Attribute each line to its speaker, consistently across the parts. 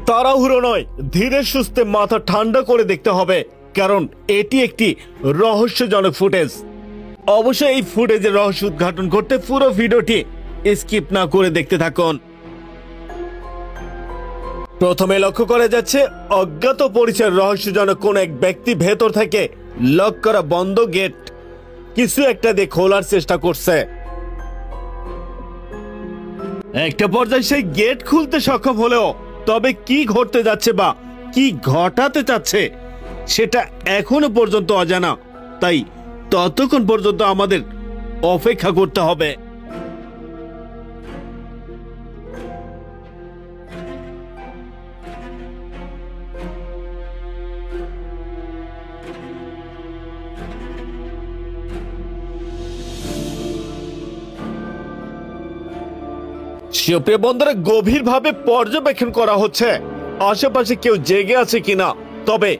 Speaker 1: তাড়াহুড়ো নয়, ধীরে সুস্থে মাথা ঠান্ডা করে দেখতে হবে, কারণ এটি একটি রহস্যজনক ফুটেজ। অবশ্যই এই ফুটেজের রহস্য উদ্ঘাটন করতে পুরো ভিডিওটি স্কিপ না করে দেখতে থাকুন। প্রথমে লক্ষ্য করা যাচ্ছে অজ্ঞাত পরিচয়ের রহস্যজনক কোন এক ব্যক্তি ভেতর থেকে লক করা বন্ধ গেট কিছু একটা দিয়ে খোলার চেষ্টা করছে। একটা পর্যায়ে সেই গেট খুলতে সক্ষম হলেও তবে কি ঘটতে যাচ্ছে বা কি ঘটাতে চাচ্ছে সেটা এখনো পর্যন্ত অজানা, তাই ততক্ষণ পর্যন্ত আমাদের অপেক্ষা করতে হবে। সুপ্রিয় বন্ধুরা, গভীরভাবে পর্যবেক্ষণ করা হচ্ছে আশেপাশে কেউ জেগে আছে কিনা। তবে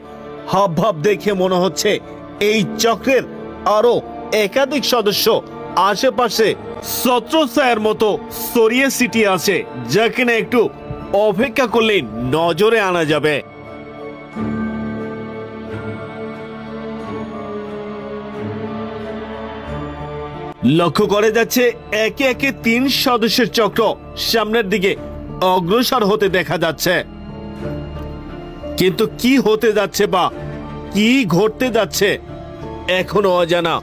Speaker 1: হাব ভাব দেখে মনে হচ্ছে এই চক্রের আরো একাধিক সদস্য আশেপাশে ছত্রছায়ার মতো ছড়িয়ে ছিটিয়ে আছে, যা কিনা একটু অপেক্ষা করলে নজরে আনা যাবে। লক্ষ্য করে যাচ্ছে একে একে 3 সদস্যের চক্র সামনের দিকে অগ্রসর হতে দেখা যাচ্ছে, কিন্তু কি হতে যাচ্ছে বা কি ঘটতে যাচ্ছে এখনো অজানা।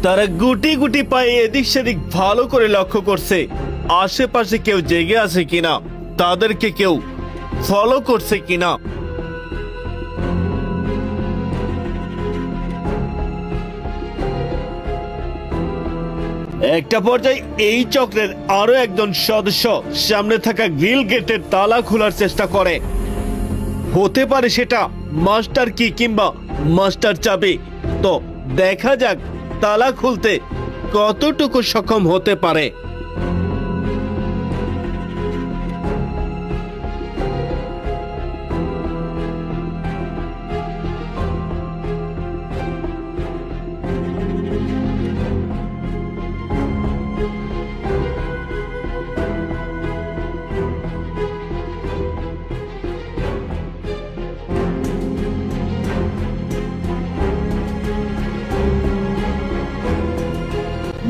Speaker 1: তারা গুটি গুটি পায়ে এদিক সেদিক ভালো করে লক্ষ্য করছে আশেপাশে কেউ জেগে আছে কিনা, তাদেরকে কেউ ফলো করছে কিনা। একটা পর্যায়ে এই চক্রের আরো একজন সদস্য সামনে থাকা গ্রিল গেটের তালা খোলার চেষ্টা করে। হতে পারে সেটা মাস্টার কি কিংবা মাস্টার চাবি। তো দেখা যাক তালা খুলতে কতটুকু সক্ষম হতে পারে।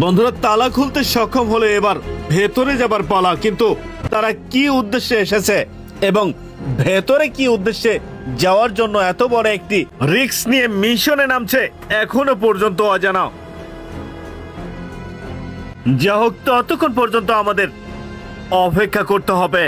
Speaker 1: বন্ধুরা, তালা খুলতে সক্ষম হলে এবার ভেতরে যাবার পালা। কিন্তু তারা কি উদ্দেশ্যে এসেছে এবং ভেতরে কি উদ্দেশ্যে যাওয়ার জন্য এত বড় একটি রিস্ক নিয়ে মিশনে নামছে এখনো পর্যন্ত অজানা। যা হোক, ততক্ষণ পর্যন্ত আমাদের অপেক্ষা করতে হবে।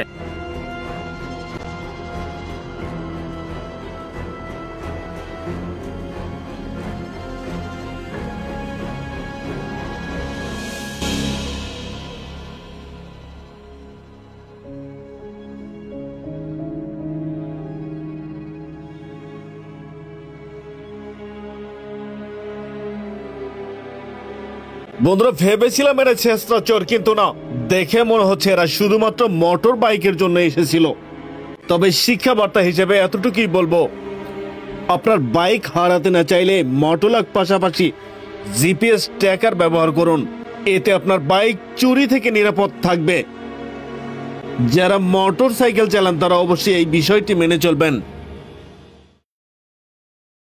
Speaker 1: বন্ধুরা, ভেবেছিলাম এরা ছেঁচড়া চোর, কিন্তু না, দেখে মনে হচ্ছে এরা শুধুমাত্র মোটর বাইকের জন্য এসেছিল। তবে শিক্ষা বার্তা হিসেবে এতটুকুই বলবো, আপনার বাইক হারাতে না চাইলে মোটরলক পাশাপাশি জিপিএস ট্র্যাকার ব্যবহার করুন। এতে আপনার বাইক চুরি থেকে নিরাপদ থাকবে। যারা মোটর সাইকেল চালান তারা অবশ্যই এই বিষয়টি মেনে চলবেন।